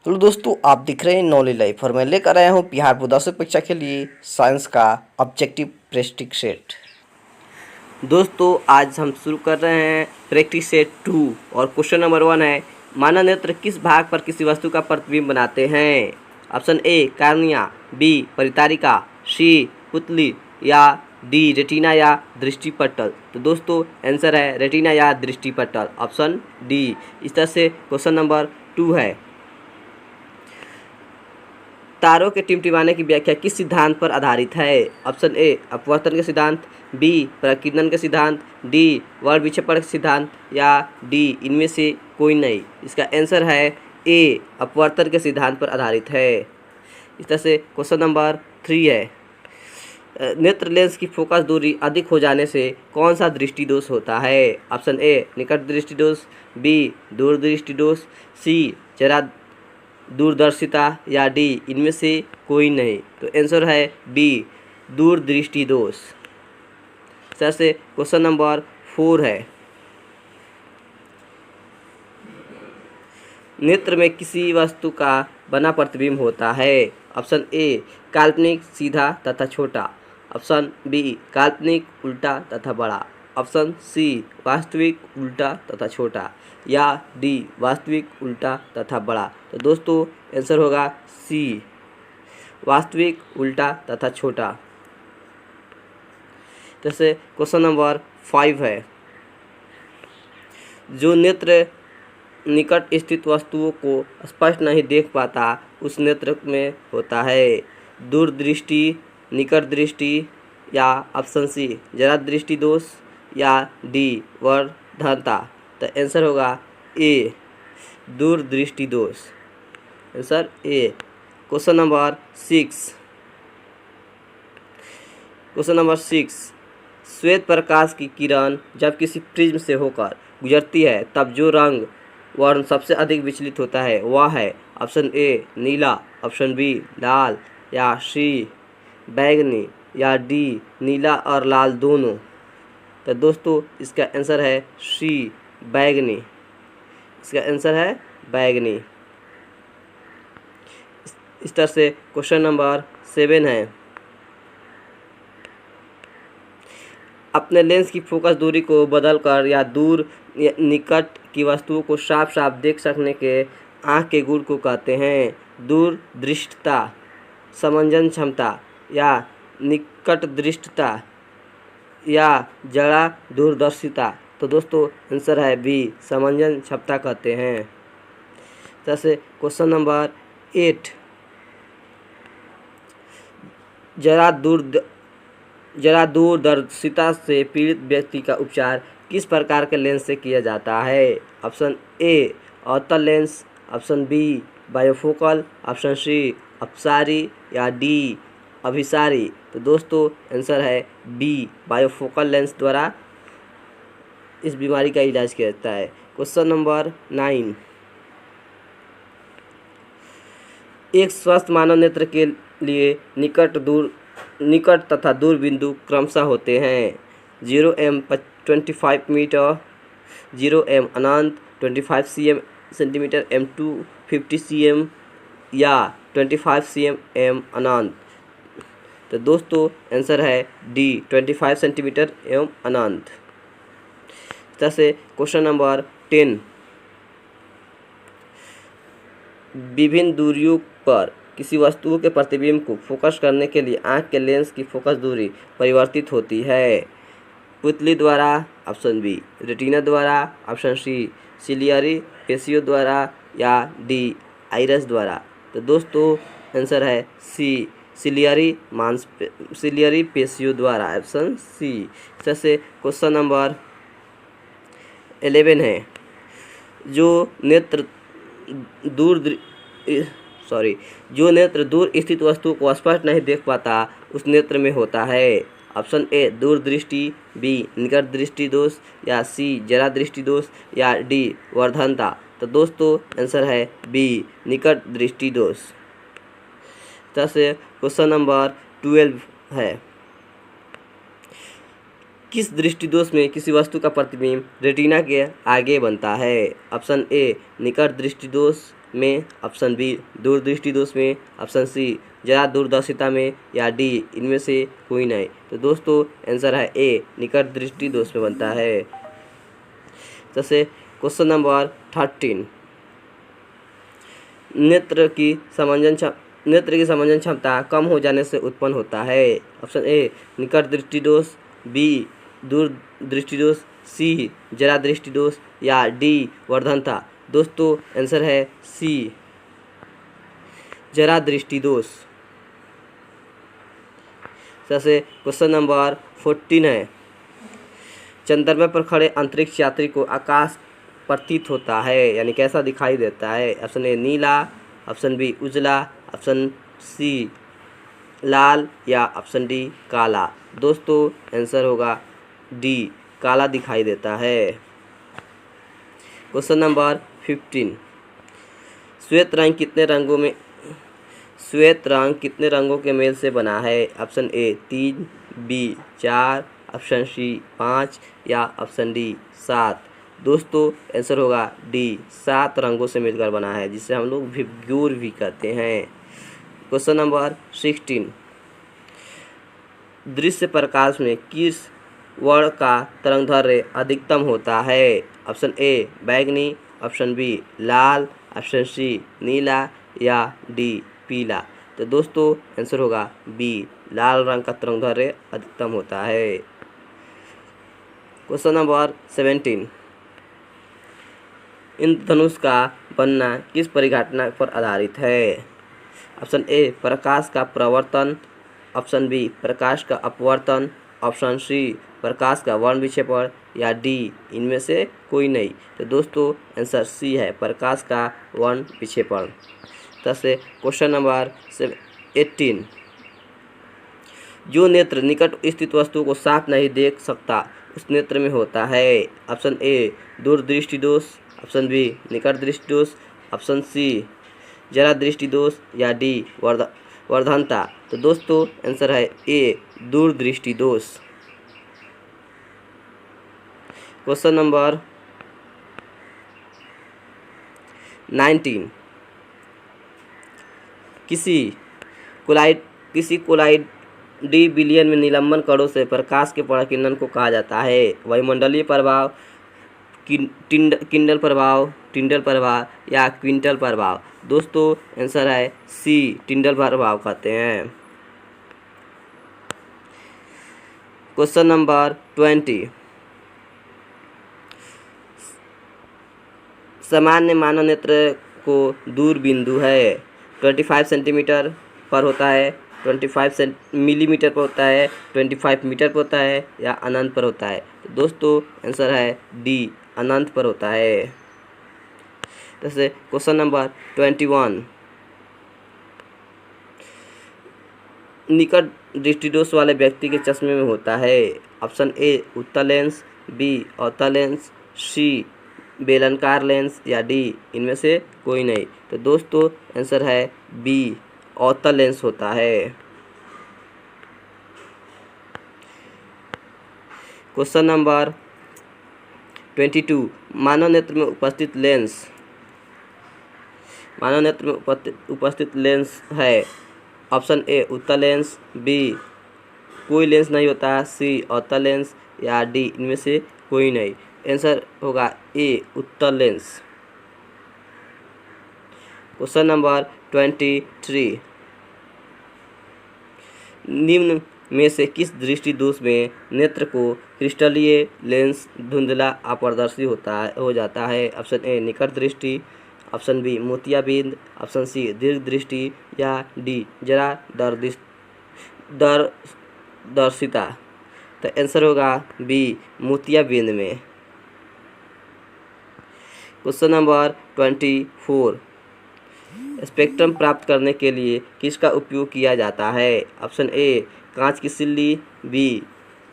Hello दोस्तों, आप दिख रहे हैं नॉलेज लाइफ और मैं लेकर आया हूं बिहार बोर्ड 10वीं परीक्षा के लिए साइंस का ऑब्जेक्टिव प्रैक्टिस सेट। दोस्तों आज हम शुरू कर रहे हैं प्रैक्टिस सेट 2 और क्वेश्चन नंबर 1 है, मानव नेत्र किस भाग पर किसी वस्तु का प्रतिबिंब बनाते हैं। ऑप्शन ए कार्निया, बी परितारिका, सी पुतली या डी रेटिना या दृष्टिपटल। तो दोस्तों आंसर है रेटिना या दृष्टिपटल, ऑप्शन डी। इस तरह से क्वेश्चन नंबर 2 है, तारों के टिमटिमाने की व्याख्या किस सिद्धांत पर आधारित है। ऑप्शन ए अपवर्तन के सिद्धांत, बी प्रकीर्णन के सिद्धांत, डी वर्ण विक्षेपण के सिद्धांत या डी इनमें से कोई नहीं। इसका आंसर है ए अपवर्तन के सिद्धांत पर आधारित है। इस तरह से क्वेश्चन नंबर 3 है, नेत्र लेंस की फोकस दूरी अधिक हो जाने से कौन सा दृष्टि दोष होता है। ऑप्शन ए निकट दृष्टि दोष, बी दूरदृष्टि दोष, सी जरा दूरदर्शिता या डी इनमें से कोई नहीं। तो आंसर है बी दूरदृष्टि दोष। सर से क्वेश्चन नंबर 4 है, नेत्र में किसी वस्तु का बना प्रतिबिंब होता है। ऑप्शन ए काल्पनिक सीधा तथा छोटा, ऑप्शन बी काल्पनिक उल्टा तथा बड़ा, ऑप्शन सी वास्तविक उल्टा तथा छोटा या डी वास्तविक उल्टा तथा बड़ा। तो दोस्तों आंसर होगा सी वास्तविक उल्टा तथा छोटा। जैसे क्वेश्चन नंबर 5 है, जो नेत्र निकट स्थित वस्तुओं को स्पष्ट नहीं देख पाता उस नेत्र में होता है दूरदृष्टि, निकट दृष्टि या ऑप्शन सी जरा दृष्टि दोष या डी वर्धनता। तो आंसर होगा ए दूरदृष्टि दोष, आंसर ए। क्वेश्चन नंबर 6, श्वेत प्रकाश की किरण जब किसी प्रिज्म से होकर गुजरती है तब जो रंग वर्ण सबसे अधिक विचलित होता है वह है। ऑप्शन ए नीला, ऑप्शन बी लाल या सी बैगनी या डी नीला और लाल दोनों। तो दोस्तों इसका आंसर है सी बैगनी, इसका आंसर है बैगनी। इस तरह से क्वेश्चन नंबर 7 है, अपने लेंस की फोकस दूरी को बदलकर या दूर निकट की वस्तुओं को साफ साफ देख सकने के आँख के गुण को कहते हैं दूरदृष्टता, समंजन क्षमता या निकट दृष्टता या जड़ा दूरदर्शिता। तो दोस्तों आंसर है बी समंजन क्षमता कहते हैं। जैसे क्वेश्चन नंबर 8, जरा दूरदर्शिता से पीड़ित व्यक्ति का उपचार किस प्रकार के लेंस से किया जाता है। ऑप्शन ए अवतल lens, option B bifocal, option C अपसारी या डी अभिसारी। तो दोस्तों आंसर है बी बायोफोकल लेंस द्वारा इस बीमारी का इलाज किया जाता है। क्वेश्चन नंबर 9, एक स्वस्थ मानव नेत्र के लिए निकट तथा दूर बिंदु क्रमशः होते हैं 0m 25 मीटर, 0m अनंत 25 सेंटीमीटर, m2 50 cm या 25 cm m अनंत। तो दोस्तों आंसर है डी 25 सेंटीमीटर एवं अनंत। जैसे क्वेश्चन नंबर 10, विभिन्न दूरियों पर किसी वस्तु के प्रतिबिंब को फोकस करने के लिए आँख के लेंस की फोकस दूरी परिवर्तित होती है पुतली द्वारा, ऑप्शन बी रेटिना द्वारा, ऑप्शन सी सिलियरी पेशियों द्वारा या डी आइरस द्वारा। तो दोस्तों आंसर है सी सिलियरी पेशियों द्वारा, ऑप्शन सी। जैसे क्वेश्चन नंबर 11 है, जो नेत्र दूर स्थित वस्तु को स्पष्ट नहीं देख पाता उस नेत्र में होता है। ऑप्शन ए दूरदृष्टि, बी निकट दृष्टि दोष या सी जरा दृष्टि दोष या डी वर्धनता। तो दोस्तों आंसर है बी निकट दृष्टि दोष। जैसे क्वेश्चन नंबर 12 है, किस दृष्टि दोष में किसी वस्तु का प्रतिबिंब रेटिना के आगे बनता है। ऑप्शन ए निकट दृष्टि दोष, में, ऑप्शन बी दूरदृष्टि दोष में, ऑप्शन सी जरा दूरदर्शिता में, या डी इनमें से कोई नहीं। तो दोस्तों आंसर है ए निकट दृष्टि दोष में बनता है। जैसे क्वेश्चन नंबर 13, नेत्र की समंजन क्षमता कम हो जाने से उत्पन्न होता है। ऑप्शन ए निकट दृष्टि दोष, बी दूर दृष्टि दोष, सी जरा दृष्टि दोष, या डी वर्धनता। दोस्तों आंसर है सी जरा दृष्टि दोष। जैसे क्वेश्चन नंबर 14 है, चंद्रमा पर खड़े अंतरिक्ष यात्री को आकाश प्रतीत होता है, यानी कैसा दिखाई देता है। ऑप्शन ए नीला, ऑप्शन बी उजला, ऑप्शन सी लाल, या ऑप्शन डी काला। दोस्तों आंसर होगा डी काला दिखाई देता है। क्वेश्चन नंबर 15, श्वेत रंग कितने रंगों के मेल से बना है। Option A 3, B 4, option C 5, या ऑप्शन डी 7। दोस्तों आंसर होगा डी 7 रंगों से मिलकर बना है, जिसे हम लोग विबग्योर भी कहते हैं। क्वेश्चन नंबर 16, दृश्य प्रकाश में किस वर्ण का तरंगदैर्घ्य अधिकतम होता है। ऑप्शन ए बैंगनी, ऑप्शन बी लाल, ऑप्शन सी नीला, या डी पीला। तो दोस्तों आंसर होगा बी लाल रंग का तरंगदैर्घ्य अधिकतम होता है। क्वेश्चन नंबर 17, इंद्रधनुष का बनना किस परिघटना पर आधारित है। ऑप्शन ए प्रकाश का प्रवर्तन, ऑप्शन बी प्रकाश का अपवर्तन, ऑप्शन सी प्रकाश का वर्ण विक्षेपण, या डी इनमें से कोई नहीं। तो दोस्तों आंसर सी है प्रकाश का वर्ण विक्षेपण। जैसे क्वेश्चन नंबर 18, जो नेत्र निकट स्थित वस्तु को साफ नहीं देख सकता उस नेत्र में होता है। ऑप्शन ए दूरदृष्टि दोष, ऑप्शन बी निकट दृष्टि दोष, ऑप्शन सी जरा दृष्टि दोष, या डी वर्धनता। तो दोस्तों आंसर है ए दूरदृष्टि दोष। क्वेश्चन नंबर 19, किसी कोलाइडी बिलियन में निलंबन कणों से प्रकाश के पराकिरणन को कहा जाता है। वायुमंडलीय प्रभाव, किंडल प्रभाव, या क्विंटल प्रभाव। दोस्तों आंसर है सी टिंडल प्रभाव कहते हैं। क्वेश्चन नंबर 20, सामान्य मानव नेत्र को दूर बिंदु है 25 सेंटीमीटर पर होता है, 25 मिलीमीटर पर होता है, 25 मीटर पर होता है, या अनंत पर होता है। तो दोस्तों आंसर है डी अनंत पर होता है। जैसे क्वेश्चन नंबर 21, निकट दृष्टिदोष वाले व्यक्ति के चश्मे में होता है। ऑप्शन ए उत्तल लेंस, बी अवतल लेंस, सी बेलनाकार लेंस, या डी इनमें से कोई नहीं। तो दोस्तों आंसर है बी अवतल लेंस होता है। क्वेश्चन नंबर 22, मानव नेत्र में उपस्थित लेंस है। ऑप्शन ए उत्तल लेंस, बी कोई लेंस नहीं होता, सी अवतल लेंस, या डी इनमें से कोई नहीं। आंसर होगा ए उत्तल लेंस। क्वेश्चन नंबर 23, निम्न में से किस दृष्टि दोष में नेत्र को क्रिस्टलीय लेंस धुंधला अपारदर्शी हो जाता है। ऑप्शन ए निकट दृष्टि, ऑप्शन बी मोतियाबिंद, ऑप्शन सी दीर्घ दृष्टि, या डी जरा दर्शिता। तो आंसर होगा बी मोतियाबिंद में। क्वेश्चन नंबर 24, स्पेक्ट्रम प्राप्त करने के लिए किसका उपयोग किया जाता है। ऑप्शन ए कांच की सिल्ली, बी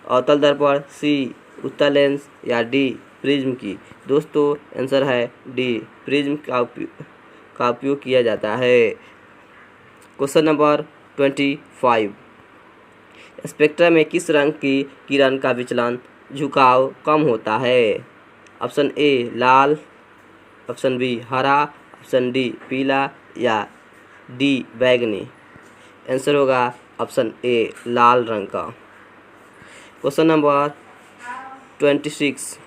अवतल दर्पण, सी उत्तल लेंस, या डी प्रिज्म की। दोस्तों आंसर है डी प्रिज्म का उपयोग किया जाता है। क्वेश्चन नंबर 25, स्पेक्ट्रम में किस रंग की किरण का विचलन झुकाव कम होता है। ऑप्शन ए लाल, ऑप्शन बी हरा, ऑप्शन डी पीला या डी बैगनी। आंसर होगा ऑप्शन ए लाल रंग का। क्वेश्चन नंबर 26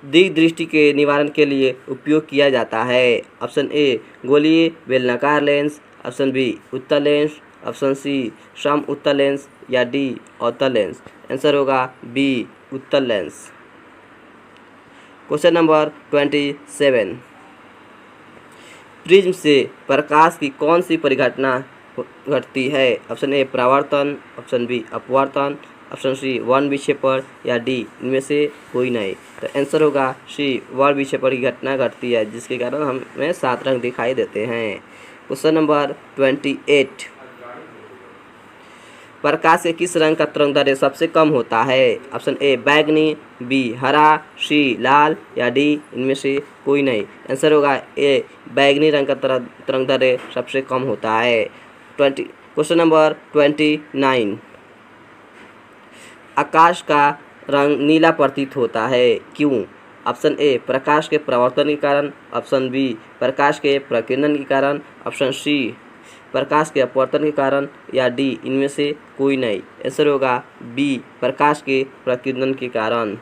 दीर्घ दृष्टि के निवारण के लिए उपयोग किया जाता है। ऑप्शन ए गोलीय बेलनाकार लेंस, ऑप्शन बी उत्तल लेंस, ऑप्शन सी सम उत्तल लेंस या डी अवतल लेंस। आंसर होगा बी उत्तल लेंस। क्वेश्चन नंबर 27 प्रिज्म से प्रकाश की कौन सी परिघटना घटती है। ऑप्शन ए परावर्तन, ऑप्शन बी अपवर्तन, ऑप्शन सी वर्ण विक्षेपण या डी इनमें से कोई नहीं। तो आंसर होगा सी वर्ण विक्षेपण की घटना घटती है, जिसके कारण हमें 7 रंग दिखाई देते हैं। क्वेश्चन नंबर 28 प्रकाश के किस रंग का तरंगदैर्घ्य सबसे कम होता है। ऑप्शन ए बैगनी, बी हरा, सी लाल या डी इनमें से कोई नहीं। आंसर होगा ए बैगनी रंग का तरंगदैर्घ्य सबसे कम होता है। क्वेश्चन नंबर 29 आकाश का रंग नीला प्रतीत होता है, क्यों। ऑप्शन ए प्रकाश के परावर्तन के कारण, ऑप्शन बी प्रकाश के प्रकीर्णन के कारण, ऑप्शन सी प्रकाश के अपवर्तन के कारण या डी इनमें से कोई नहीं। आंसर होगा बी प्रकाश के प्रकीर्णन के कारण।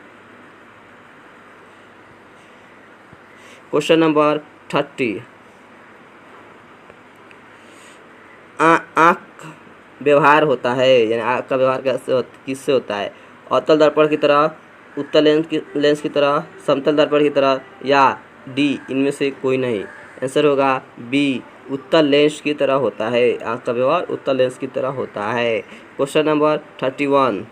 क्वेश्चन नंबर 30 आँख व्यवहार होता है, यानी आँख का व्यवहार किससे होता है। अवतल दर्पण की तरह, उत्तल लेंस की तरह, समतल दर्पण की तरह या डी इनमें से कोई नहीं। आंसर होगा बी उत्तल लेंस की तरह होता है। आँख का व्यवहार उत्तल लेंस की तरह होता है। क्वेश्चन नंबर 31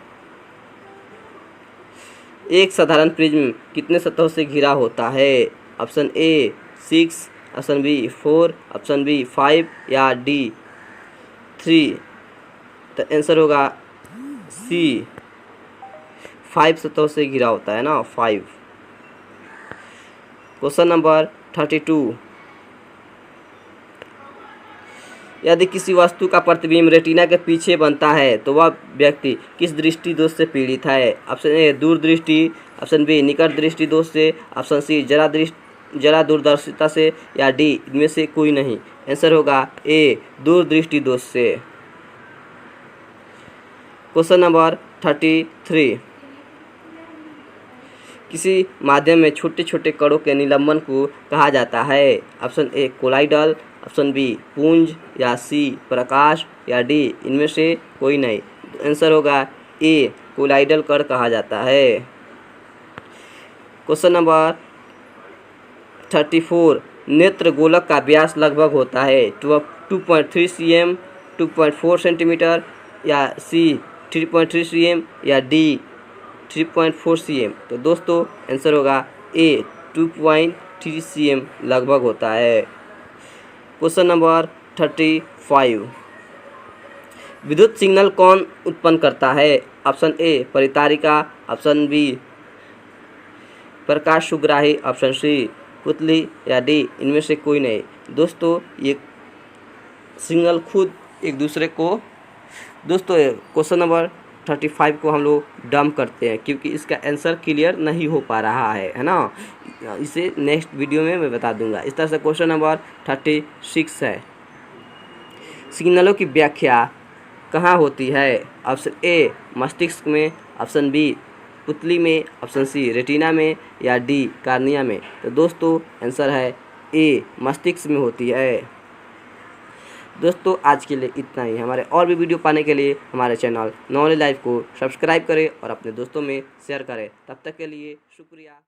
एक साधारण प्रिज्म कितने सतहों से घिरा होता है। Option A 6, option B 4, option B 5 या डी 3। तो आंसर होगा सी 5 सतहों से घिरा होता है ना, 5। क्वेश्चन नंबर 32 यदि किसी वस्तु का प्रतिबिंब रेटिना के पीछे बनता है तो वह व्यक्ति किस दृष्टि दोष से पीड़ित है। ऑप्शन ए दूरदृष्टि, ऑप्शन बी निकट दृष्टि दोष से, ऑप्शन सी जरा दूरदर्शिता से या डी इनमें से कोई नहीं। आंसर होगा ए दूरदृष्टि दोष से। क्वेश्चन नंबर 33 किसी माध्यम में छोटे छोटे कणों के निलंबन को कहा जाता है। Option A colloidal, option B पुंज या सी प्रकाश या डी इनमें से कोई नहीं। आंसर होगा ए कोलाइडल कण कहा जाता है। क्वेश्चन नंबर 34 नेत्र गोलक का व्यास लगभग होता है 2.3 cm, 2.4 सेंटीमीटर या सी 3.3 cm या डी 3.4 cm। तो दोस्तों आंसर होगा ए 2.3 cm लगभग होता है। क्वेश्चन नंबर 35 विद्युत सिग्नल कौन उत्पन्न करता है। ऑप्शन ए परितारिका, ऑप्शन बी प्रकाश सुग्राही, ऑप्शन सी पुतली या डी इनमें से कोई नहीं। दोस्तों ये सिग्नल खुद एक दूसरे को, दोस्तों क्वेश्चन नंबर 35 को हम लोग डंप करते हैं क्योंकि इसका आंसर क्लियर नहीं हो पा रहा है ना। इसे नेक्स्ट वीडियो में मैं बता दूंगा। इस तरह से क्वेश्चन नंबर 36 है सिग्नलों की व्याख्या कहाँ होती है। ऑप्शन ए मस्तिष्क में, ऑप्शन बी पुतली में, ऑप्शन सी रेटिना में या डी कार्निया में। तो दोस्तों आंसर है ए मस्तिष्क में होती है। दोस्तों आज के लिए इतना ही। हमारे और भी वीडियो पाने के लिए हमारे चैनल नॉलेज लाइफ को सब्सक्राइब करें और अपने दोस्तों में शेयर करें। तब तक के लिए शुक्रिया।